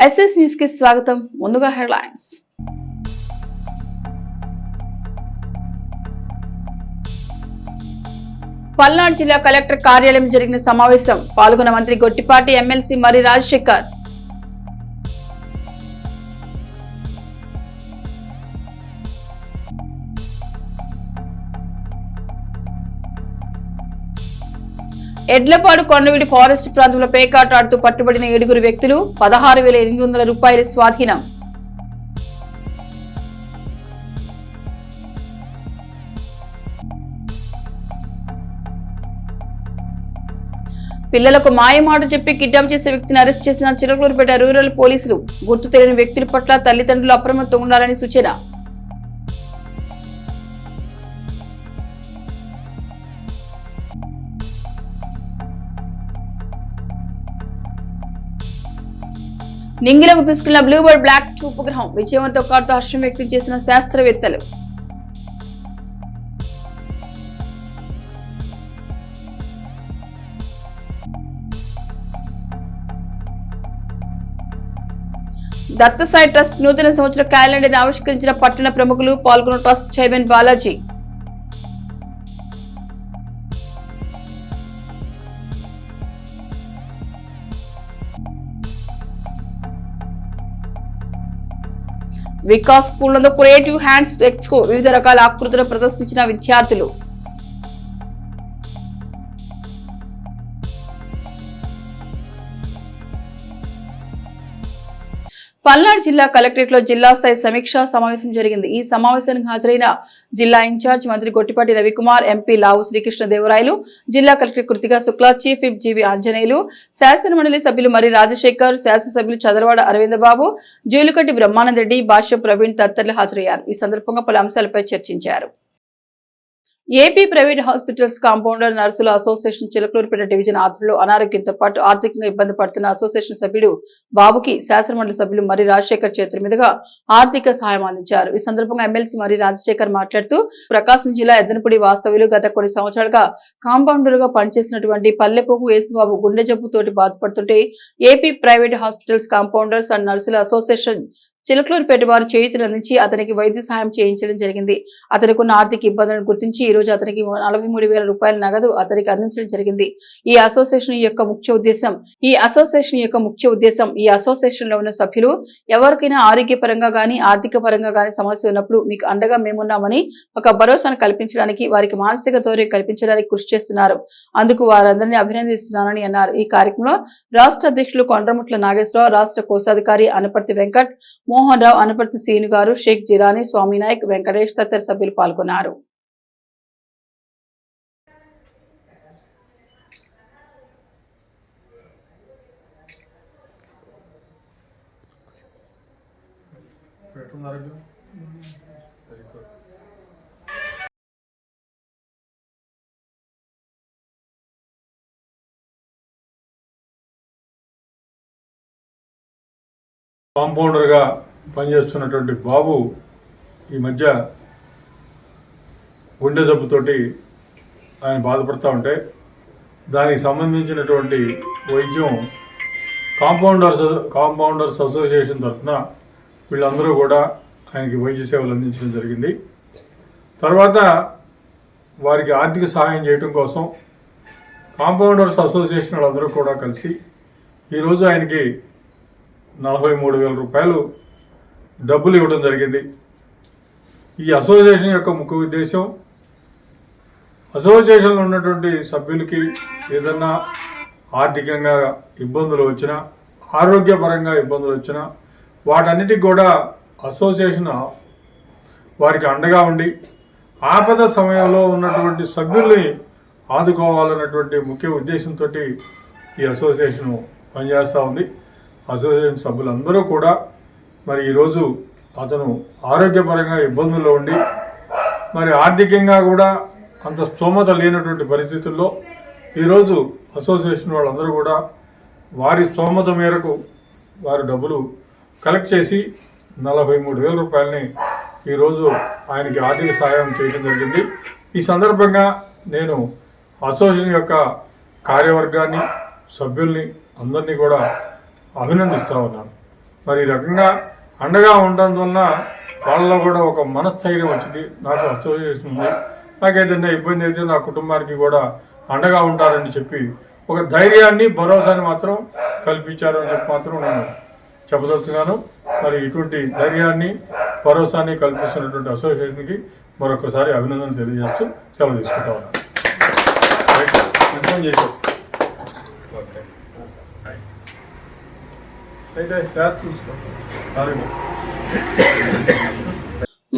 SS news కి స్వాగతం. ముందుగా హెడ్లైన్స్. పల్నాడు జిల్లా కలెక్టర్ కార్యాలయం జరిగిన సమావేశం. పాల్గొన్న మంత్రి గొట్టిపాటి ఎమ్మెల్సీ మరి రాజశేఖర్. ఎడ్లపాడు కొండవీడి ఫారెస్ట్ ప్రాంతంలో పేకాటాడుతూ పట్టుబడిన 7 వ్యక్తులు. 16,800 రూపాయలు స్వాధీనం. పిల్లలకు మాయమాట చెప్పి కిడ్నాప్ చేసే వ్యక్తిని అరెస్ట్ చేసిన చిలకలూరుపేట రూరల్ పోలీసులు. గుర్తు తెలియని వ్యక్తుల పట్ల తల్లిదండ్రులు అప్రమత్తంగా ఉండాలని సూచన. నింగిలకు తీసుకున్న బ్లూబర్డ్ బ్లాక్ 2 ఉపగ్రహం విజయవంతం కారుతో హర్షం వ్యక్తం చేసిన శాస్త్రవేత్తలు. దత్తసాయి ట్రస్ట్ నూతన సంవత్సర క్యాలెండర్ ఆవిష్కరించిన పట్టణ ప్రముఖులు. పాల్గొన్న trust chairman Balaji. Vikas school నందు క్రియేటివ్ హ్యాండ్స్ ఎక్స్పో వివిధ రకాల ఆకృతులు ప్రదర్శించిన విద్యార్థులు. పల్నాడు జిల్లా కలెక్టరేట్ లో జిల్లా స్థాయి సమీక్షా సమావేశం జరిగింది. ఈ సమావేశానికి హాజరైన జిల్లా ఇన్ఛార్జ్ మంత్రి గొట్టిపాటి రవికుమార్, ఎంపీ లావు శ్రీకృష్ణదేవరాయలు, జిల్లా collector Kritika Shukla, chief whip GV Anjaneyulu, శాసనమండలి సభ్యులు మరి రాజశేఖర్, శాసనసభ్యులు చదరవాడ అరవిందబాబు, జూలుకట్టి బ్రహ్మానందరెడ్డి, భాష్యం ప్రవీణ్ తదితరులు హాజరయ్యారు. ఈ సందర్భంగా పలు అంశాలపై చర్చించారు. ఏపీ ప్రైవేట్ హాస్పిటల్స్ కాంపౌండర్ నర్సుల అసోసియేషన్ చిలకలూరుపేట డివిజన్ ఆధ్వర్యంలో అనారోగ్యంతో పాటు ఆర్థికంగా ఇబ్బంది పడుతున్న అసోసియేషన్ సభ్యుడు బాబుకి శాసనమండలి సభ్యులు మరి రాజశేఖర్ చేతుల మీదుగా ఆర్థిక సహాయం అందించారు. ఈ సందర్భంగా ఎమ్మెల్సీ మరి రాజశేఖర్ మాట్లాడుతూ ప్రకాశం జిల్లా ఎద్దనపూడి వాస్తవ్యులు గత కొన్ని సంవత్సరాలుగా కాంపౌండర్ గా పనిచేసినటువంటి పల్లెపోగు యేసుబాబు గుండె జబ్బుతోటి బాధపడుతుంటే AP private hospitals compounders and నర్సుల అసోసియేషన్ చిలకలూరుపేట వారు చేయుతులు అందించి అతనికి వైద్య సహాయం చేయించడం జరిగింది. అతనికి ఉన్న ఆర్థిక ఇబ్బందులను గుర్తించి ఈ రోజు అతనికి 43,000 రూపాయల నగదు అతనికి అందించడం జరిగింది. ఈ అసోసియేషన్ యొక్క ముఖ్య ఉద్దేశం ఈ అసోసియేషన్ లో ఉన్న సభ్యులు ఎవరికైనా ఆరోగ్యపరంగా గానీ ఆర్థిక పరంగా గానీ సమస్య ఉన్నప్పుడు మీకు అండగా మేమున్నామని ఒక భరోసాను కల్పించడానికి, వారికి మానసిక ధైర్యం కల్పించడానికి కృషి చేస్తున్నారు. అందుకు వారందరినీ అభినందిస్తున్నానని అన్నారు. ఈ కార్యక్రమంలో రాష్ట్ర అధ్యక్షులు కొండ్రముట్ల నాగేశ్వరరావు, రాష్ట్ర కోశాధికారి అనపర్తి వెంకట్, మోహన్ రావు, అనపర్తి సీను గారు, షేక్ జిరానీ, స్వామినాయక్, వెంకటేష్ తదితర సభ్యులు పాల్గొన్నారు. కాంపౌండర్గా పనిచేస్తున్నటువంటి బాబు ఈ మధ్య గుండె జబ్బుతోటి ఆయన బాధపడుతూ ఉంటే దానికి సంబంధించినటువంటి వైద్యం కాంపౌండర్స్ అసోసియేషన్ తరఫున వీళ్ళందరూ కూడా ఆయనకి వైద్య సేవలు అందించడం జరిగింది. తర్వాత వారికి ఆర్థిక సహాయం చేయడం కోసం కాంపౌండర్స్ అసోసియేషన్ వాళ్ళందరూ కూడా కలిసి ఈరోజు ఆయనకి 43,000 రూపాయలు డబ్బులు ఇవ్వడం జరిగింది. ఈ అసోసియేషన్ యొక్క ముఖ్య ఉద్దేశం అసోసియేషన్లో ఉన్నటువంటి సభ్యులకి ఏదన్నా ఆర్థికంగా ఇబ్బందులు వచ్చినా, ఆరోగ్యపరంగా ఇబ్బందులు వచ్చినా వాటన్నిటికి కూడా అసోసియేషన్ వారికి అండగా ఉండి ఆపద సమయంలో ఉన్నటువంటి సభ్యుల్ని ఆదుకోవాలన్నటువంటి ముఖ్య ఉద్దేశంతో ఈ అసోసియేషన్ పనిచేస్తూ ఉంది. అసోసియేషన్ సభ్యులందరూ కూడా మరి ఈరోజు అతను ఆరోగ్యపరంగా ఇబ్బందుల్లో ఉండి మరి ఆర్థికంగా కూడా అంత స్తోమత లేనటువంటి పరిస్థితుల్లో ఈరోజు అసోసియేషన్ వాళ్ళందరూ కూడా వారి స్తోమత మేరకు వారు డబ్బులు కలెక్ట్ చేసి 43,000 రూపాయలని ఈరోజు ఆయనకి ఆర్థిక సహాయం చేయడం జరిగింది. ఈ సందర్భంగా నేను అసోసియేషన్ యొక్క కార్యవర్గాన్ని, సభ్యుల్ని అందరినీ కూడా అభినందిస్తూ ఉన్నాను. మరి ఈ రకంగా అండగా ఉండడం వలన వాళ్ళలో కూడా ఒక మనస్థైర్యం వచ్చింది. నాకు అసోసియేషన్ ఉంది, నాకు ఏదైనా ఇబ్బంది అయితే నా కుటుంబానికి కూడా అండగా ఉంటారని చెప్పి ఒక ధైర్యాన్ని భరోసాని మాత్రం కల్పించారు అని చెప్పి మాత్రం నేను చెప్పదలుచున్నాను. మరి ఇటువంటి ధైర్యాన్ని భరోసాని కల్పిస్తున్నటువంటి అసోసియేషన్కి మరొకసారి అభినందనలు తెలియజేస్తూ సెలవు తీసుకుంటా ఉన్నాను.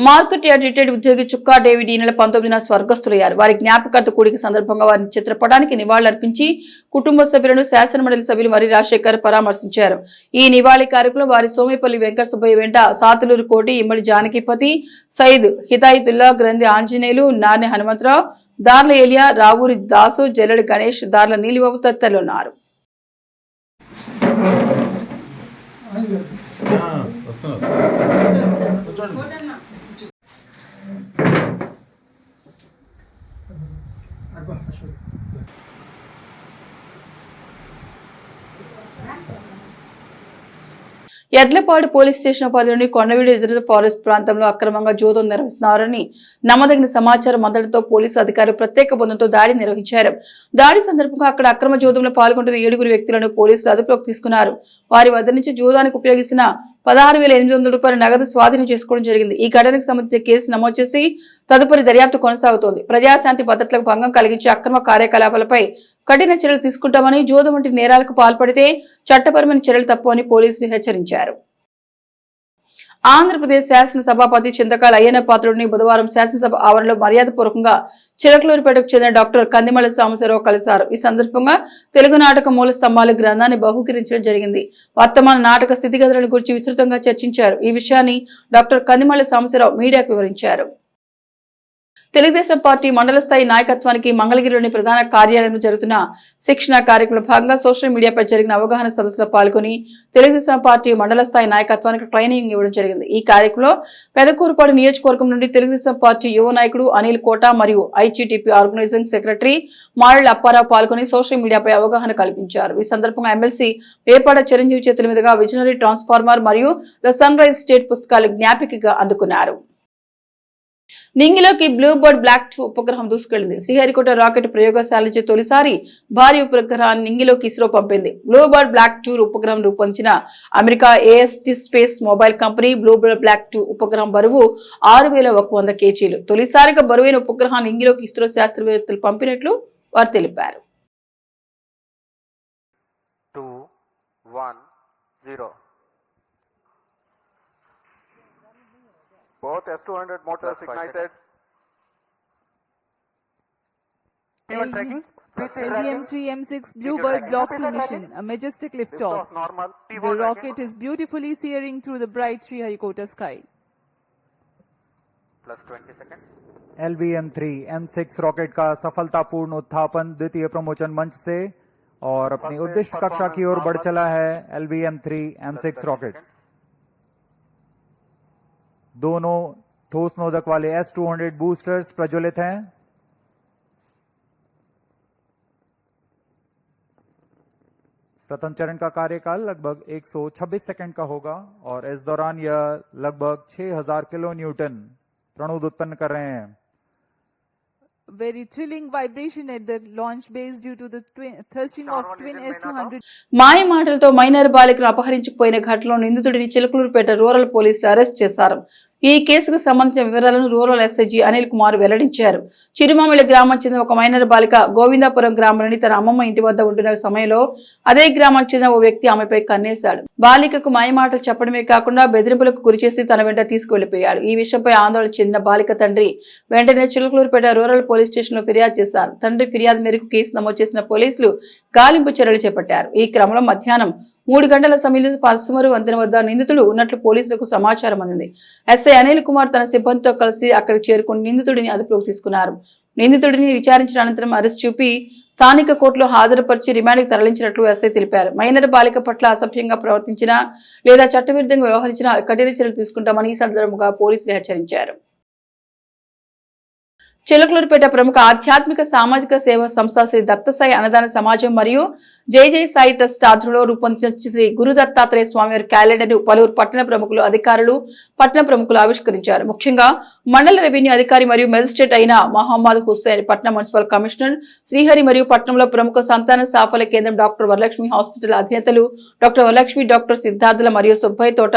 మార్కెట్ యార్డ్ రిటైర్డ్ ఉద్యోగి చుక్కా డేవిడ్ ఈ నెల 19న స్వర్గస్థులయ్యారు. వారి జ్ఞాపకార్థ కూడిక సందర్భంగా వారి చిత్రపటానికి నివాళులర్పించి కుటుంబ సభ్యులను శాసనమండలి సభ్యులు మరి రాజశేఖర్ పరామర్శించారు. ఈ నివాళి కార్యక్రమంలో వారి సోమేపల్లి వెంకట సుబ్బయ్య వెంట సాతులూరు కోటి, ఇమ్మడి జానకిపతి, సయీద్ హిదాయతుల్లా, గ్రంథి ఆంజనేయులు, నాణ్య హనుమంతరావు, దార్ల ఏలియా, రావూరి దాసు, జల్లెడి గణేష్, దార్ల నీలిబాబు తదితరులు ఉన్నారు. ఎడ్లపాడు పోలీస్ స్టేషన్ పరిధిలోని కొండవీడు రిజర్వ్ ఫారెస్ట్ ప్రాంతంలో అక్రమంగా జోదం నిర్వహిస్తున్నారని నమ్మదగిన సమాచారం అందడంతో పోలీసు అధికారులు ప్రత్యేక బృందంతో దాడి నిర్వహించారు. దాడి సందర్భంగా అక్కడ అక్రమ జోదంలో పాల్గొంటున్న 7 వ్యక్తులను పోలీసులు అదుపులోకి తీసుకున్నారు. వారి వద్ద నుంచి జోదానికి ఉపయోగిస్తున్న 16,800 రూపాయల నగదు స్వాధీనం చేసుకోవడం జరిగింది. ఈ ఘటనకు సంబంధించిన కేసు నమోదు చేసి తదుపరి దర్యాప్తు కొనసాగుతోంది. ప్రజాశాంతి భద్రతలకు భంగం కలిగించే అక్రమ కార్యకలాపాలపై కఠిన చర్యలు తీసుకుంటామని, జోదం వంటి నేరాలకు పాల్పడితే చట్టపరమైన చర్యలు తప్పవని పోలీసులు హెచ్చరించారు. ఆంధ్రప్రదేశ్ శాసనసభాపతి చింతకాల అయ్యన్న పాత్రుడిని బుధవారం శాసనసభ ఆవరణలో మర్యాదపూర్వకంగా చిలకలూరిపేటకు చెందిన డాక్టర్ కందిమల సాంబశివరావు కలిశారు. ఈ సందర్భంగా తెలుగు నాటక మూల స్తంభాలు గ్రంథాన్ని బహూకరించడం జరిగింది. వర్తమాన నాటక స్థితిగతులను గురించి విస్తృతంగా చర్చించారు. ఈ విషయాన్ని డాక్టర్ కందిమల సాంబశివరావు మీడియాకు వివరించారు. తెలుగుదేశం పార్టీ మండల స్థాయి నాయకత్వానికి మంగళగిరిలోని ప్రధాన కార్యాలయంలో జరుగుతున్న శిక్షణ కార్యక్రమంలో భాగంగా సోషల్ మీడియాపై జరిగిన అవగాహన సదస్సులో పాల్గొని తెలుగుదేశం పార్టీ మండల స్థాయి నాయకత్వానికి ట్రైనింగ్ ఇవ్వడం జరిగింది. ఈ కార్యక్రమంలో పెదకూరుపాడు నియోజకవర్గం నుండి తెలుగుదేశం పార్టీ యువ నాయకుడు అనిల్ కోట మరియు ఐజీటీపీ ఆర్గనైజింగ్ సెక్రటరీ మాళ్ళ అప్పారావు పాల్గొని సోషల్ మీడియాపై అవగాహన కల్పించారు. ఈ సందర్భంగా ఎమ్మెల్సీ వేపాడ చిరంజీవి చేతుల మీదుగా విజనరీ ట్రాన్స్ఫార్మర్ మరియు ద సన్ రైజ్ స్టేట్ పుస్తకాలు జ్ఞాపికగా అందుకున్నారు. నింగిలోకి బ్లూ బర్డ్ బ్లాక్ 2 ఉపగ్రహం దూసుకెళ్లింది. శ్రీహరికోట రాకెట్ ప్రయోగశాల నుంచి తొలిసారి భారీ ఉపగ్రహాన్ని నింగిలోకి ఇస్రో పంపింది. బ్లూ బర్డ్ బ్లాక్ 2 ఉపగ్రహం రూపొందించిన America AST space mobile company Blue Bird block 2 ఉపగ్రహం బరువు 6,100 kg. తొలిసారిగా బరువైన ఉపగ్రహాన్ని నింగిలోకి ఇస్రో శాస్త్రవేత్తలు పంపినట్లు వారు తెలిపారు. 2, 1, 0. Both S200 motors ignited. Even tracking. LVM-3 M6 Bluebird Block 2 mission, a majestic liftoff. Normal. The rocket is beautifully searing through the bright Sriharikota sky. Plus 20 seconds. LVM-3 M6 rocket का सफलतापूर्ण उत्थापन द्वितीय प्रमोचन मंच से और अपनी उद्दिष्ट कक्षा की ओर बढ़ चला है LVM-3 M6 रॉकेट। दोनों ठोस नोदक वाले S200 बूस्टर्स प्रज्वलित हैं। प्रथम चरण का कार्यकाल लगभग 126 सेकंड का होगा और इस दौरान यह लगभग 6000 किलो न्यूटन प्रणोद उत्पन्न कर रहे हैं। Very thrilling vibration at the launch base due to the thrusting of twin S200. మాయ మాటలతో మైనర్ బాలికను అపహరించుకుపోయిన ఘటనలో నిందితుడిని చిలకలూరుపేట రూరల్ పోలీసులు అరెస్ట్ చేశారు. ఈ కేసుకు సంబంధించిన వివరాలను రూరల్ ఎస్ఐజీ అనిల్ కుమార్ వెల్లడించారు. చిరుమామిళ గ్రామానికి చెందిన ఒక మైనర్ బాలిక గోవిందాపురం గ్రామంలోని తన అమ్మమ్మ ఇంటి వద్ద ఉంటున్న సమయంలో అదే గ్రామానికి చెందిన ఓ వ్యక్తి ఆమెపై కన్నేశాడు. బాలికకు మాయమాటలు చెప్పడమే కాకుండా బెదిరింపులకు గురిచేసి తన వెంట తీసుకువెళ్లిపోయాడు. ఈ విషయంపై ఆందోళన చెందిన బాలిక తండ్రి వెంటనే చిలకలూరుపేట రూరల్ పోలీస్ స్టేషన్ లో ఫిర్యాదు చేశారు. తండ్రి ఫిర్యాదు మేరకు కేసు నమోదు చేసిన పోలీసులు గాలింపు చర్యలు చేపట్టారు. ఈ క్రమంలో మధ్యాహ్నం 3 గంటల సమయంలో పసుమరు వంతెన వద్ద నిందితుడు ఉన్నట్లు పోలీసులకు సమాచారం అందింది. ఎస్ఐ అనిల్ కుమార్ తన సిబ్బందితో కలిసి అక్కడికి చేరుకుని నిందితుడిని అదుపులోకి తీసుకున్నారు. నిందితుడిని విచారించిన అనంతరం అరెస్ట్ చూపి స్థానిక కోర్టులో హాజరుపరిచి రిమాండ్కి తరలించినట్లు ఎస్ఐ తెలిపారు. మైనర్ బాలిక పట్ల అసభ్యంగా ప్రవర్తించినా లేదా చట్టవిరుద్ధంగా వ్యవహరించినా కఠిన చర్యలు తీసుకుంటామని ఈ సందర్భంగా పోలీసులు హెచ్చరించారు. చిలకలూరుపేట ప్రముఖ ఆధ్యాత్మిక సామాజిక సేవా సంస్థ శ్రీ దత్తసాయి అన్నదాన సమాజం మరియు జై జై సాయి ట్రస్ట్ ఆధ్వర్యంలో రూపొందించిన శ్రీ గురు దత్తాత్రేయ స్వామివారి క్యాలెండర్ ను పలువురు పట్టణ ప్రముఖులు అధికారులు పట్టణ ప్రముఖులు ఆవిష్కరించారు. ముఖ్యంగా మండల రెవెన్యూ అధికారి మరియు మెజిస్ట్రేట్ అయిన మహమ్మద్ హుస్సేన్, పట్టణ మున్సిపల్ కమిషనర్ శ్రీహరి మరియు పట్టణంలో ప్రముఖ సంతాన సాఫల్య కేంద్రం డాక్టర్ వరలక్ష్మి హాస్పిటల్ అధినేతలు డాక్టర్ వరలక్ష్మి, డాక్టర్ సిద్ధార్థుల మరియు Subbaiah Thota,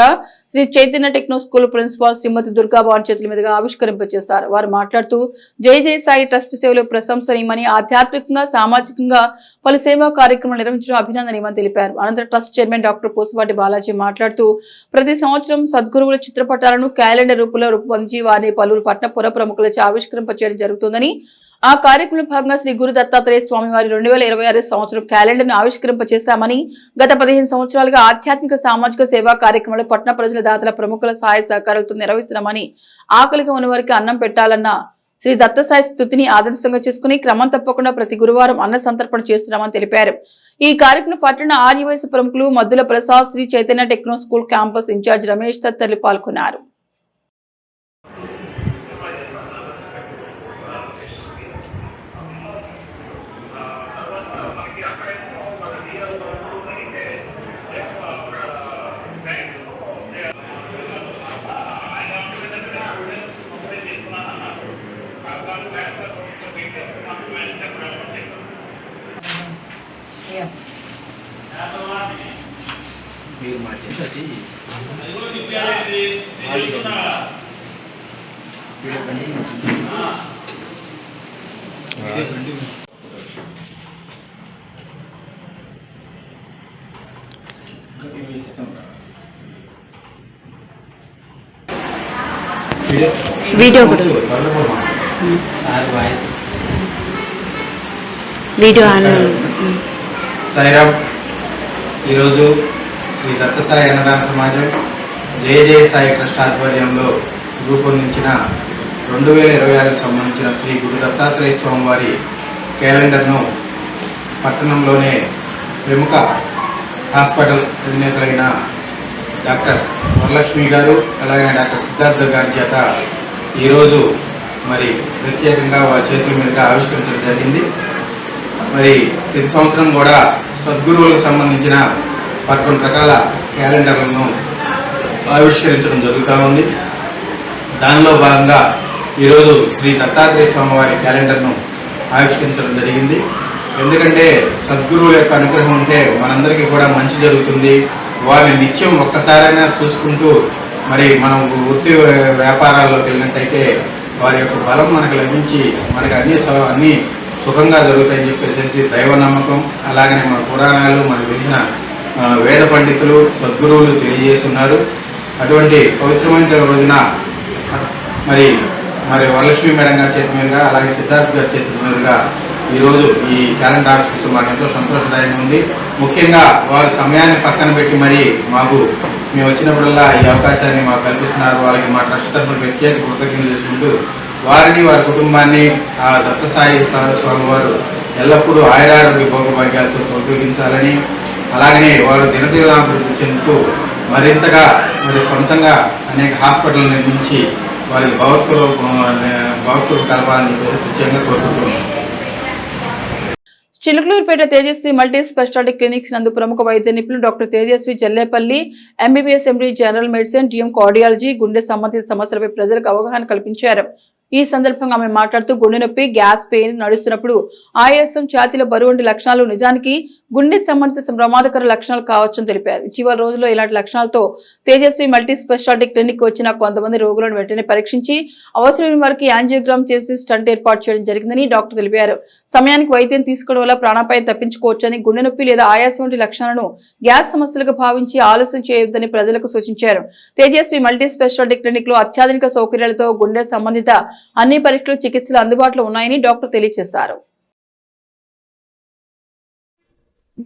Sri Chaitanya techno school principal Shrimati Durgabhavan చేతుల మీదుగా ఆవిష్కరింపజేశారు. వారు మాట్లాడుతూ జై జై సాయి ట్రస్ట్ సేవలు ప్రశంసనీయమని, ఆధ్యాత్మికంగా సామాజికంగా పలు సేవా కార్యక్రమాలు నిర్వహించడం అభినందనీయమని తెలిపారు. అనంతరం trust chairman doctor Pusapati Balaji మాట్లాడుతూ ప్రతి సంవత్సరం సద్గురువుల చిత్రపటాలను క్యాలెండర్ రూపంలో రూపొందించి వారిని పలువురు పట్టణ పుర ప్రముఖులచే ఆవిష్కరింపచేయడం జరుగుతుందని, ఆ కార్యక్రమంలో భాగంగా శ్రీ గురు దత్తాత్రేయ స్వామి వారి 2026 సంవత్సరం క్యాలెండర్ ను ఆవిష్కరింపచేశామని, గత 15 సంవత్సరాలుగా ఆధ్యాత్మిక సామాజిక సేవా కార్యక్రమాలు పట్టణ ప్రజల దాతల ప్రముఖుల సహాయ సహకారాలతో నిర్వహిస్తున్నామని, ఆకలిగా ఉన్న వారికి అన్నం పెట్టాలన్న శ్రీ దత్తసాయి స్తుతిని ఆదర్శంగా చేసుకుని క్రమం తప్పకుండా ప్రతి గురువారం అన్న సంతర్పణ చేస్తున్నామని తెలిపారు. ఈ కార్యక్రమం పట్టణ ఆర్యవైశ్య ప్రముఖులు Maddula Prasad, Sri Chaitanya techno school campus incharge Ramesh తదితరులు పాల్గొన్నారు. మీరు మా చేతి వీడియో వీడియో సాయిరామ్. ఈరోజు శ్రీ దత్తసాయి అన్నదాన సమాజం జై జై సాయి ట్రస్ట్ ఆధ్వర్యంలో రూపొందించిన 2026 సంబంధించిన శ్రీ గురు దత్తాత్రేయ స్వామి వారి క్యాలెండర్ను పట్టణంలోనే ప్రముఖ హాస్పిటల్ అధినేతలైన డాక్టర్ వరలక్ష్మి గారు, అలాగే డాక్టర్ సిద్ధార్థ గారి చేత ఈరోజు మరి ప్రత్యేకంగా వారి చేతుల మీదుగా ఆవిష్కరించడం జరిగింది. మరి ప్రతి సంవత్సరం కూడా సద్గురువులకు సంబంధించిన 11 రకాల క్యాలెండర్లను ఆవిష్కరించడం జరుగుతూ ఉంది. దానిలో భాగంగా ఈరోజు శ్రీ దత్తాత్రేయ స్వామి వారి క్యాలెండర్ను ఆవిష్కరించడం జరిగింది. ఎందుకంటే సద్గురువుల యొక్క అనుగ్రహం ఉంటే మనందరికీ కూడా మంచి జరుగుతుంది. వారిని నిత్యం ఒక్కసారైనా చూసుకుంటూ మరి మనం వృత్తి వ్యాపారాల్లోకి వెళ్ళినట్టయితే వారి యొక్క బలం మనకు లభించి మనకు అన్ని సుఖంగా జరుగుతాయని చెప్పేసి దైవ నమ్మకం, అలాగనే మన పురాణాలు, మనకు తెలిసిన వేద పండితులు, సద్గురువులు తెలియజేస్తున్నారు. అటువంటి పవిత్రమైన రోజున మరి వరలక్ష్మి మేడం గారి చేతి మీదుగా, అలాగే సిద్ధార్థ్ గారి చేతి మీదుగా ఈరోజు ఈ క్యాలెండర్ ఆవిష్కరించడం మాకు ఎంతో సంతోషదాయంగా ఉంది. ముఖ్యంగా వారి సమయాన్ని పక్కన పెట్టి మరి మేము వచ్చినప్పుడల్లా ఈ అవకాశాన్ని మాకు కల్పిస్తున్నారు. వాళ్ళకి మా ట్రస్ట్ తరఫున ప్రత్యేక కృతజ్ఞతలు చేసుకుంటూ వారిని, వారి కుటుంబాన్ని ఆ దత్తసాయి స్వామి వారు ఎల్లప్పుడూ ఆయురారోగ్య భోగభాగ్యాలతో ఉపయోగించాలని, అలాగనే వారు దినదినాభివృద్ధి చెందుతూ మరింతగా సొంతంగా అనేక హాస్పిటల్ నిర్మించి వారికి భగవత్తులు కలపాలని ప్రత్యేకంగా కోరుకుంటున్నాం. Chilakaluripet Tejaswi multi speciality clinics నందు ప్రముఖ వైద్య నిపుణులు doctor Tejaswi Jallepalli MBBS MD general medicine, DM cardiology, గుండె సంబంధిత సమస్యలపై ప్రజలకు అవగాహన కల్పించారు. ఈ సందర్భంగా ఆమె మాట్లాడుతూ గుండె నొప్పి, గ్యాస్ పెయిన్, నడుస్తున్నప్పుడు ఆయాసం, ఛాతీలో బరువు వంటి లక్షణాలు నిజానికి గుండె సంబంధిత ప్రమాదకర లక్షణాలు కావచ్చని తెలిపారు. ఇటీవల రోజుల్లో ఇలాంటి లక్షణాలతో తేజస్వి మల్టీ స్పెషాలిటీ క్లినిక్ వచ్చిన కొంతమంది రోగులను వెంటనే పరీక్షించి అవసరమైన వారికి యాంజియోగ్రామ్ చేసి స్టంట్ ఏర్పాటు చేయడం జరిగిందని డాక్టర్ తెలిపారు. సమయానికి వైద్యం తీసుకోవడం వల్ల ప్రాణాపాయం తప్పించుకోవచ్చని, గుండె నొప్పి లేదా ఆయాసం వంటి లక్షణాలను గ్యాస్ సమస్యలుగా భావించి ఆలస్యం చేయొద్దని ప్రజలకు సూచించారు. తేజస్వి మల్టీ స్పెషాలిటీ క్లినిక్ లో అత్యాధునిక సౌకర్యాలతో గుండె సంబంధిత అన్ని పరీక్షలు, చికిత్సలు అందుబాటులో ఉన్నాయని డాక్టర్ తెలియజేశారు.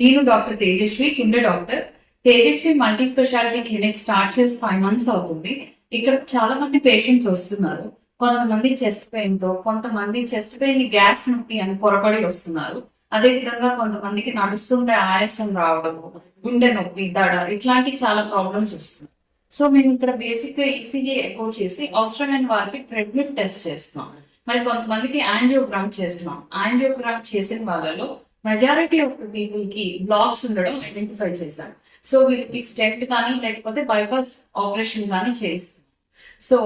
నేను డాక్టర్ తేజస్వి, గుండె doctor. Tejaswi multi speciality clinic start చేసి 5 months అవుతుంది. ఇక్కడ చాలా మంది పేషెంట్స్ వస్తున్నారు. కొంతమంది చెస్ట్ పెయిన్ తో, కొంతమంది చెస్ట్ పెయిన్ గ్యాస్ నొప్పి అని పొరపడి వస్తున్నారు. అదే విధంగా కొంతమందికి నడుస్తుంటే ఆయాసం రావడం, గుండె నొప్పి, దడ, ఇట్లాంటి చాలా ప్రాబ్లమ్స్ వస్తున్నాయి. సో మేము ఇక్కడ బేసిక్ గా ఈసీజీ ఎకో చేసి అవసరమైన వారికి ట్రెడ్మిల్ టెస్ట్ చేస్తున్నాం. మరి కొంతమందికి యాంజియోగ్రామ్ చేస్తున్నాం. యాంజియోగ్రామ్ చేసిన వాళ్ళలో మెజారిటీ ఆఫ్ ద పీపుల్ కి బ్లాక్స్ ఉండడం ఐడెంటిఫై చేశారు. సో వీళ్ళకి స్టెంట్ కానీ లేకపోతే బైపాస్ ఆపరేషన్ కానీ చేయిస్తుంది. సో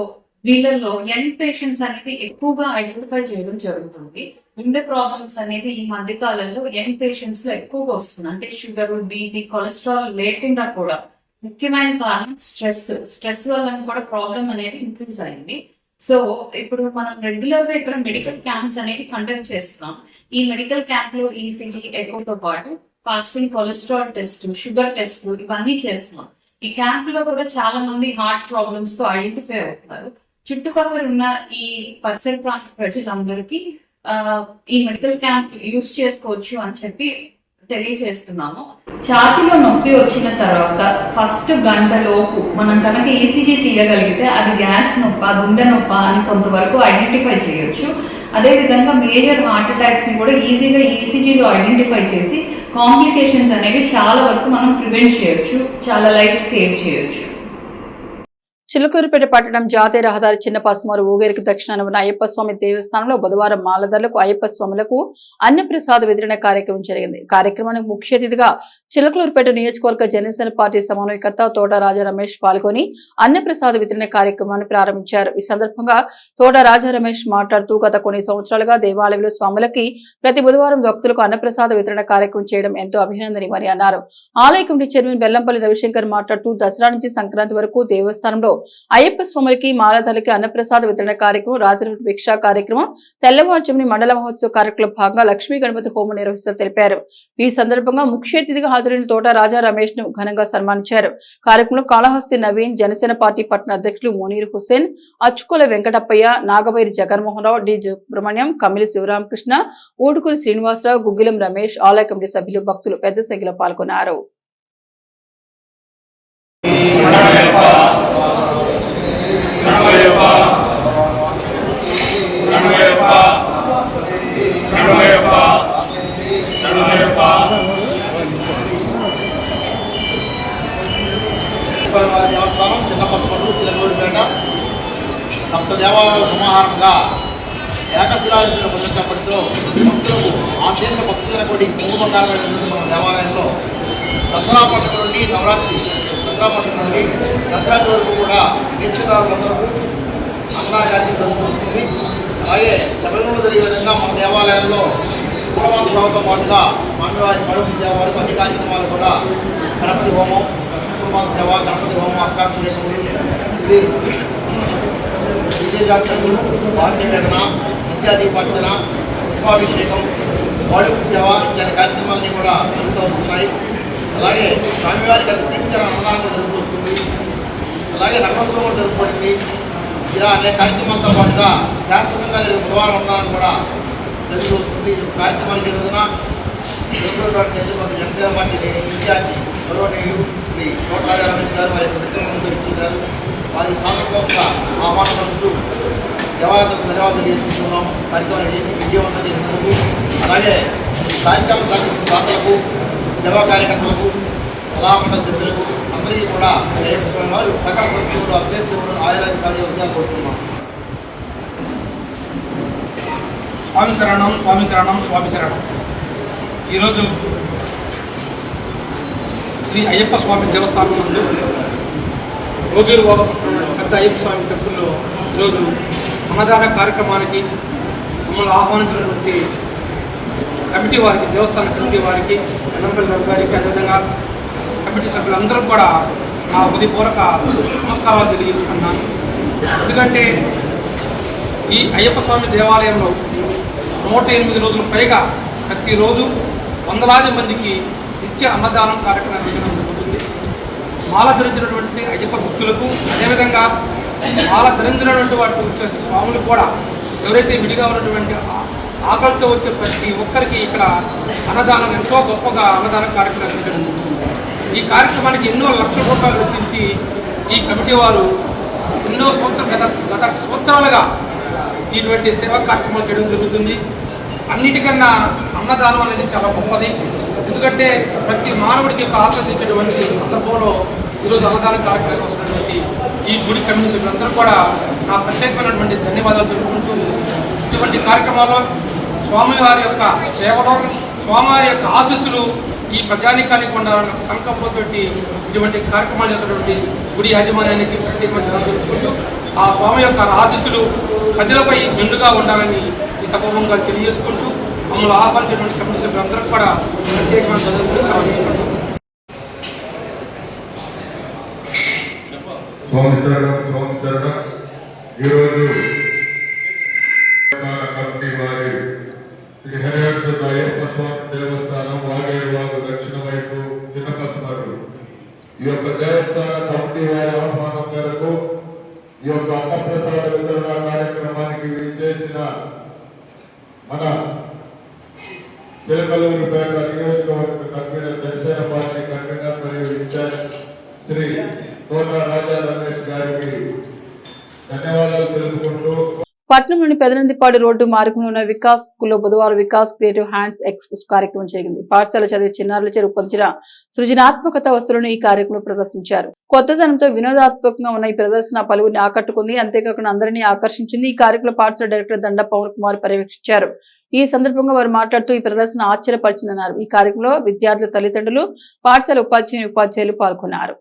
వీళ్ళల్లో యంగ్ పేషెంట్స్ అనేది ఎక్కువగా ఐడెంటిఫై చేయడం జరుగుతుంది. గుండె ప్రాబ్లమ్స్ అనేది ఈ మధ్య కాలంలో యంగ్ పేషెంట్స్ లో ఎక్కువగా వస్తుంది. అంటే షుగర్, బీపీ, కొలెస్ట్రాల్ లేకుండా కూడా ముఖ్యమైన కారణం స్ట్రెస్ వల్ల కూడా ప్రాబ్లం అనేది ఇంక్రీజ్ అయింది. సో ఇప్పుడు మనం రెగ్యులర్ గా ఇక్కడ మెడికల్ క్యాంప్స్ అనేది కండక్ట్ చేస్తున్నాం. ఈ మెడికల్ క్యాంప్ లో ఈసీజీ, ఎకోతో పాటు fasting cholesterol test, sugar test ఇవన్నీ చేస్తున్నాం. ఈ క్యాంప్ లో కూడా చాలా మంది హార్ట్ ప్రాబ్లమ్స్ తో ఐడెంటిఫై అవుతున్నారు. చుట్టుపక్కల ఉన్న ఈ పరిసర ప్రాంత ప్రజలందరికీ ఈ మెడికల్ క్యాంప్ యూజ్ చేసుకోవచ్చు అని చెప్పి తెలియజేస్తున్నాము. ఛాతీలో నొప్పి వచ్చిన తర్వాత ఫస్ట్ గంట లోపు మనం కనుక ఈసీజీ తీయగలిగితే అది గ్యాస్ నొప్ప, గుండె నొప్ప అని కొంతవరకు ఐడెంటిఫై చేయొచ్చు. అదేవిధంగా మేజర్ హార్ట్ అటాక్స్ ని కూడా ఈజీగా ఈసీజీలో ఐడెంటిఫై చేసి కాంప్లికేషన్స్ అనేవి చాలా వరకు మనం ప్రివెంట్ చేయొచ్చు, చాలా లైఫ్ సేవ్ చేయొచ్చు. చిలకూరుపేట పట్టణం జాతీయ రహదారి చిన్నపాసుమారు ఊగేరికి దక్షిణాన ఉన్న అయ్యప్ప స్వామి దేవస్థానంలో బుధవారం మాలదారులకు అయ్యప్ప స్వాములకు అన్నప్రసాద వితరణ కార్యక్రమం జరిగింది. కార్యక్రమానికి ముఖ్య అతిథిగా చిలకలూరుపేట నియోజకవర్గ జనసేన పార్టీ సమన్వయకర్త తోట రాజా రమేష్ పాల్గొని అన్నప్రసాద వితరణ కార్యక్రమాన్ని ప్రారంభించారు. ఈ సందర్భంగా తోట రాజా రమేష్ మాట్లాడుతూ గత కొన్ని సంవత్సరాలుగా దేవాలయంలో స్వాములకి ప్రతి బుధవారం భక్తులకు అన్నప్రసాద వితరణ కార్యక్రమం చేయడం ఎంతో అభినందనీయమని అన్నారు. ఆలయ కమిటీ చైర్మన్ బెల్లంపల్లి రవిశంకర్ మాట్లాడుతూ దసరా నుంచి సంక్రాంతి వరకు దేవస్థానంలో అయ్యప్ప స్వాములకి మాలధారులకి అన్నప్రసాద వితరణ కార్యక్రమం, రాత్రి భిక్షా కార్యక్రమం, తెల్లవారుజామున మండల మహోత్సవ కార్యక్రమంలో భాగంగా లక్ష్మీ గణపతి హోమం నిర్వహిస్తారు తెలిపారు. ఈ సందర్భంగా ముఖ్య అతిథిగా హాజరైన తోట రాజా రమేష్ ను ఘనంగా సన్మానించారు. కార్యక్రమంలో కాళహస్తి నవీన్, జనసేన పార్టీ పట్టణ అధ్యక్షులు మునీర్ హుసేన్, అచ్చుకోల వెంకటప్పయ్య, నాగవైరి జగన్మోహన్ రావు, డి సుబ్రహ్మణ్యం, కమిలి శివరామకృష్ణ, ఊటుకూరి శ్రీనివాసరావు, గుగ్గిలం రమేష్, ఆలయ కమిటీ సభ్యులు, భక్తులు పెద్ద సంఖ్యలో పాల్గొన్నారు. దేవస్థానం చిన్నపసుపల్లి చిలకూరుపేట సప్త దేవాలయాల సమాహారంగా ఏకశిలాయుధుల మొదలైనప్పటితో భక్తులకు ఆశేష భక్తుల కొడి కుంభకారమైన మన దేవాలయంలో దసరా పండుగ నుండి దసరా పండుగ నుండి సంక్రాంతి వరకు కూడా దీక్షదారులందరూ అన్నదాన కార్యక్రమం జరుగుతుంది. అలాగే శబరిమల జరిగే విధంగా మన దేవాలయంలో శుక్రవార సేవతో పాటుగా స్వామివారి కడుపు సేవ వరకు అన్ని కార్యక్రమాలు కూడా గణపతి హోమం, శుక్రవార సేవ, గణపతి హోమం, అష్టాభిషేకములు, విజయజాతకులు, వారి వేదన, విద్యాదీపార్చన, శుభాభిషేకం, కడుపు సేవ ఇత్యాది కార్యక్రమాలన్నీ కూడా జరుగుతూ వస్తున్నాయి. అలాగే స్వామివారికి అతి ప్రీతికర అన్నదానం జరుగుతూ వస్తుంది. అలాగే నగరోత్సవం జరుపుకోవడానికి ఇలా అనేక కార్యక్రమాలతో పాటుగా శాశ్వతంగా జరిగే బుధవారం అన్నదానం కూడా జరుగుతూ వస్తుంది. కార్యక్రమానికి రోజున చిలకూరుపేట నియోజకవర్గ జనసేన పార్టీ ఇన్ఛార్జి గౌరవనీయులు శ్రీ తోట రాజా రమేష్ గారు వారి యొక్క మిత్రులను తెలియజేశారు. వారి సాంస్కృతిక ఆహ్వానం కలుగుతూ దేవాలయాలకు ధన్యవాదాలు చేసుకుంటున్నాం. కార్యక్రమాన్ని విజయవంతం చేసినందుకు. అలాగే కార్యక్రమం సాగించిన దాతలకు, సేవా కార్యకర్తలకు, సలహామండలి సభ్యులకు అందరికీ కూడా సకల సంఖ్యలు అభ్యర్థులు ఆయుర్వేద కార్యవర్గాలు కోరుతున్నాం. స్వామి శరణం, స్వామి శరణం, స్వామి శరణం. ఈరోజు శ్రీ అయ్యప్ప స్వామి దేవస్థానం నుండి రోగిలు పెద్ద అయ్యప్ప స్వామి టెంపుల్లో ఈరోజు అన్నదాన కార్యక్రమానికి మమ్మల్ని ఆహ్వానించినటువంటి కమిటీ వారికి, దేవస్థాన కమిటీ వారికి, బెల్లంపల్లి రవి గారికి, అదేవిధంగా కమిటీ సభ్యులందరూ కూడా నా హృదయపూర్వక నమస్కారాలు తెలియజేసుకున్నాను. ఎందుకంటే ఈ అయ్యప్ప స్వామి దేవాలయంలో 108 రోజులు పైగా ప్రతిరోజు వందలాది మందికి నిత్య అన్నదానం కార్యక్రమం నిర్వహించడం జరుగుతుంది. మాల ధరించినటువంటి అయ్యప్ప భక్తులకు, అదేవిధంగా మాల ధరించినటువంటి వాటికి వచ్చే స్వాములు కూడా ఎవరైతే విడిగా ఉన్నటువంటి ఆకలితో వచ్చే ప్రతి ఒక్కరికి ఇక్కడ అన్నదానం ఎంతో గొప్పగా అన్నదాన కార్యక్రమం నిర్వహించడం జరుగుతుంది. ఈ కార్యక్రమానికి ఎన్నో లక్షల రూపాయలు వెచ్చించి ఈ కమిటీ వారు ఎన్నో గత సంవత్సరాలుగా ఇటువంటి సేవా కార్యక్రమాలు చేయడం జరుగుతుంది. అన్నిటికన్నా అన్నదానం అనేది చాలా గొప్పది. ఎందుకంటే ప్రతి మానవుడికి యొక్క ఆకర్షించేటువంటి సందర్భంలో ఈరోజు అన్నదాన కార్యక్రమం వస్తున్నటువంటి ఈ గుడి కమిటీ సభ్యులందరూ కూడా నా ప్రత్యేకమైనటువంటి ధన్యవాదాలు తెలుపుకుంటూ ఇటువంటి కార్యక్రమాల్లో స్వామివారి యొక్క సేవలో స్వామివారి యొక్క ఆశీస్సులు ఈ ప్రజానికానికి ఉండాలన్న సంకల్పంతో ఇటువంటి కార్యక్రమాలు చేసినటువంటి గుడి యాజమాన్యానికి ప్రత్యేకమైన తెలుపుకుంటూ ఆ స్వామి యొక్క ఆశీస్సులు ప్రజలపై మెండుగా ఉండాలని ఈ సభాముఖంగా తెలియజేసుకుంటూ మమ్మల్ని ఆహ్వానించినటువంటి కమిటీ సభ్యులందరికీ కూడా ప్రత్యేకమైన ధన్యవాదాలు సమర్పించుకుంటున్నాం. స్వామి శరణం. ఈరోజు కమిటీ వారి శ్రీ హరిహర అయ్యప్ప స్వామి దేవస్థానం వాగేరువాగు దక్షిణ వైపు చిన్నకస్మరు ఈ యొక్క దేవస్థాన కమిటీ వారి ఆహ్వానం మేరకు ఈ యొక్క అన్నప్రసాద వితరణ కార్యక్రమానికి విచ్చేసిన మన చిలకలూరుపేట నియోజకవర్గ కన్వీనర్ జనసేన పార్టీ కన్వీనర్ మరియు ఇన్ఛార్జ్ శ్రీ తోట రాజా రమేష్ గారికి ధన్యవాదాలు తెలుపుకుంటూ పట్నంలోని పెదనందిపాడు రోడ్డు మార్గంలో ఉన్న వికాస్ స్కూల్లో బుధవారం వికాస్ క్రియేటివ్ హ్యాండ్స్ ఎక్స్పో కార్యక్రమం జరిగింది. పాఠశాల చదివే చిన్నారులచే రూపొందించిన సృజనాత్మకత వస్తువులను ఈ కార్యక్రమంలో ప్రదర్శించారు. కొత్తదనంతో వినోదాత్మకంగా ఉన్న ఈ ప్రదర్శన పలువురిని ఆకట్టుకుంది. అంతేకాకుండా అందరినీ ఆకర్షించింది. ఈ కార్యక్రమంలో పాఠశాల డైరెక్టర్ దండ పవన్ కుమార్ పర్యవేక్షించారు. ఈ సందర్భంగా వారు మాట్లాడుతూ ఈ ప్రదర్శన ఆశ్చర్యపరిచిందన్నారు. ఈ కార్యక్రమంలో విద్యార్థుల తల్లిదండ్రులు, పాఠశాల ఉపాధ్యాయులు పాల్గొన్నారు.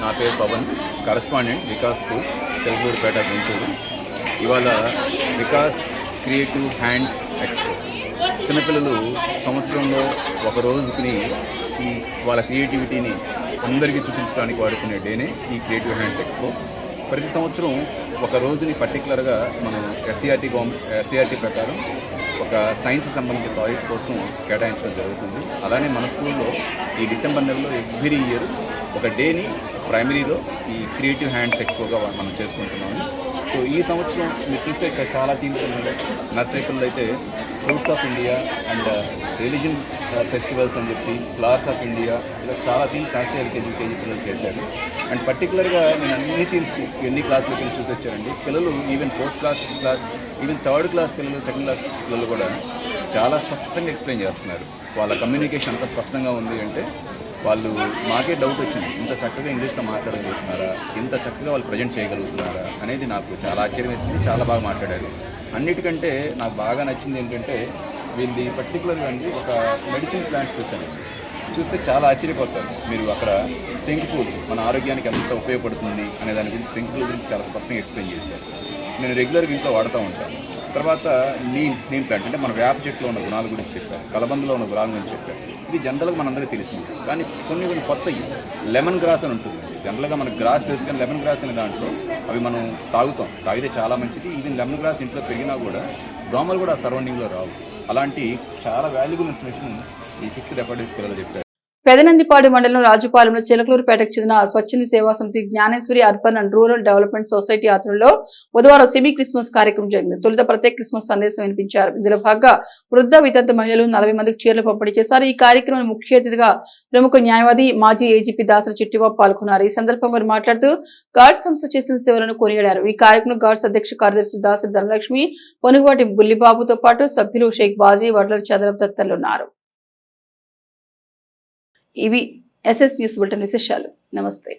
నా పేరు పవన్, కరస్పాండెంట్ వికాస్ స్కూల్స్, చిలకలూరుపేట, గుంటూరు. ఇవాళ వికాస్ క్రియేటివ్ హ్యాండ్స్ ఎక్స్పో. చిన్నపిల్లలు సంవత్సరంలో ఒక రోజుకి వాళ్ళ క్రియేటివిటీని అందరికీ చూపించడానికి వాడుకునే డేనే ఈ క్రియేటివ్ హ్యాండ్స్ ఎక్స్పో. ప్రతి సంవత్సరం ఒక రోజుని పర్టికులర్గా మనం ఎస్సీఆర్టీ ప్రకారం ఒక సైన్స్ సంబంధించిన టాయిస్ కోసం కేటాయించడం జరుగుతుంది. అలానే మన స్కూల్లో ఈ డిసెంబర్ నెలలో ఎవ్రీ ఇయర్ ఒక డేని ప్రైమరీలో ఈ క్రియేటివ్ హ్యాండ్స్ ఎక్స్పోగా మనం చేసుకుంటున్నాము. సో ఈ సంవత్సరం మీరు చూస్తే ఇక్కడ చాలా థీమ్స్ ఉన్నాయి. నర్సరీ పిల్లలు అయితే fruits of India and religion festivals అని చెప్పి ఫ్లవర్స్ ఆఫ్ ఇండియా, ఇలా చాలా థీమ్స్ నర్సరీ ఎల్కేజీ యూకేజీ పిల్లలు చేశారు. అండ్ పర్టికులర్గా నేను అన్ని థీమ్స్ ఎన్ని క్లాసులకు వెళ్ళి చూసి వచ్చారండి. పిల్లలు even 4th class, 5th class, even 3rd class పిల్లలు, 2nd క్లాస్ పిల్లలు కూడా చాలా స్పష్టంగా ఎక్స్ప్లెయిన్ చేస్తున్నారు. వాళ్ళ కమ్యూనికేషన్ అంత స్పష్టంగా ఉంది అంటే వాళ్ళు మాకే డౌట్ వచ్చింది, ఇంత చక్కగా ఇంగ్లీష్లో మాట్లాడగలుగుతున్నారా, ఇంత చక్కగా వాళ్ళు ప్రజెంట్ చేయగలుగుతున్నారా అనేది నాకు చాలా ఆశ్చర్యం వేసింది. చాలా బాగా మాట్లాడారు. అన్నిటికంటే నాకు బాగా నచ్చింది ఏంటంటే వీళ్ళది పర్టికులర్గా అండి ఒక మెడిసిన్ ప్లాంట్స్ చూశాను. చూస్తే చాలా ఆశ్చర్యపోతారు మీరు. అక్కడ శంకుపూలు మన ఆరోగ్యానికి ఎంత ఉపయోగపడుతుంది అనే దాని గురించి, శంకుపూల గురించి చాలా స్పష్టంగా ఎక్స్ప్లెయిన్ చేశారు. నేను రెగ్యులర్గా ఇంట్లో వాడుతూ ఉంటాను. తర్వాత నీమ్ ప్లాంట్ అంటే మన వేప చెట్లో ఉన్న గుణాల గురించి చెప్పారు, కలబందలో ఉన్న గుణాల గురించి చెప్పారు. ఇది జనరల్గా మనందరికీ తెలిసింది, కానీ కొన్ని కొత్తవి. లెమన్ గ్రాస్ అని ఉంటుంది. జనరల్గా మనకు గ్రాస్ తెలుసు, కానీ లెమన్ గ్రాస్ అనే దాంట్లో అవి మనం తాగితే చాలా మంచిది. ఈవెన్ లెమన్ గ్రాస్ ఇంట్లో పెరిగినా కూడా దోమలు కూడా సరౌండింగ్లో రావు. అలాంటి చాలా వాల్యుబుల్ ఇన్ఫర్మేషన్ ఈ 5th డెఫర్డేస్ పిల్లలు చెప్పారు. పెదనందిపాడు మండలం రాజుపాలెంలో చిలకలూరుపేటకు చెందిన స్వచ్ఛంద సేవా సమితి Gnaneshwari urban and rural development society ఆధ్వర్యంలో బుధవారం సెమీ క్రిస్మస్ కార్యక్రమం జరిగింది. తొలుత ప్రత్యేక క్రిస్మస్ సందేశం వినిపించారు. ఇందులో భాగంగా వృద్ధ వితంతు మహిళలు 40 మందికి చీరలు పంపిణీ చేశారు. ఈ కార్యక్రమంలో ముఖ్య అతిథిగా ప్రముఖ న్యాయవాది మాజీ ఏజీపీ దాసరి చిట్టిబాబు పాల్గొన్నారు. ఈ సందర్భంగా వారు మాట్లాడుతూ గాడ్స్ సంస్థ చేసిన సేవలను కొనియాడారు. ఈ కార్యక్రమంలో గాడ్స్ అధ్యక్ష కార్యదర్శి దాసరి ధనలక్ష్మి, పొనుగువాటి బుల్లిబాబుతో పాటు సభ్యులు షేక్ బాజీ, వడ్లల చదరం తదితరులు ఉన్నారు. ఇవి ఎస్ఎస్ న్యూస్ బులెటిన్ విశేషాలు. నమస్తే.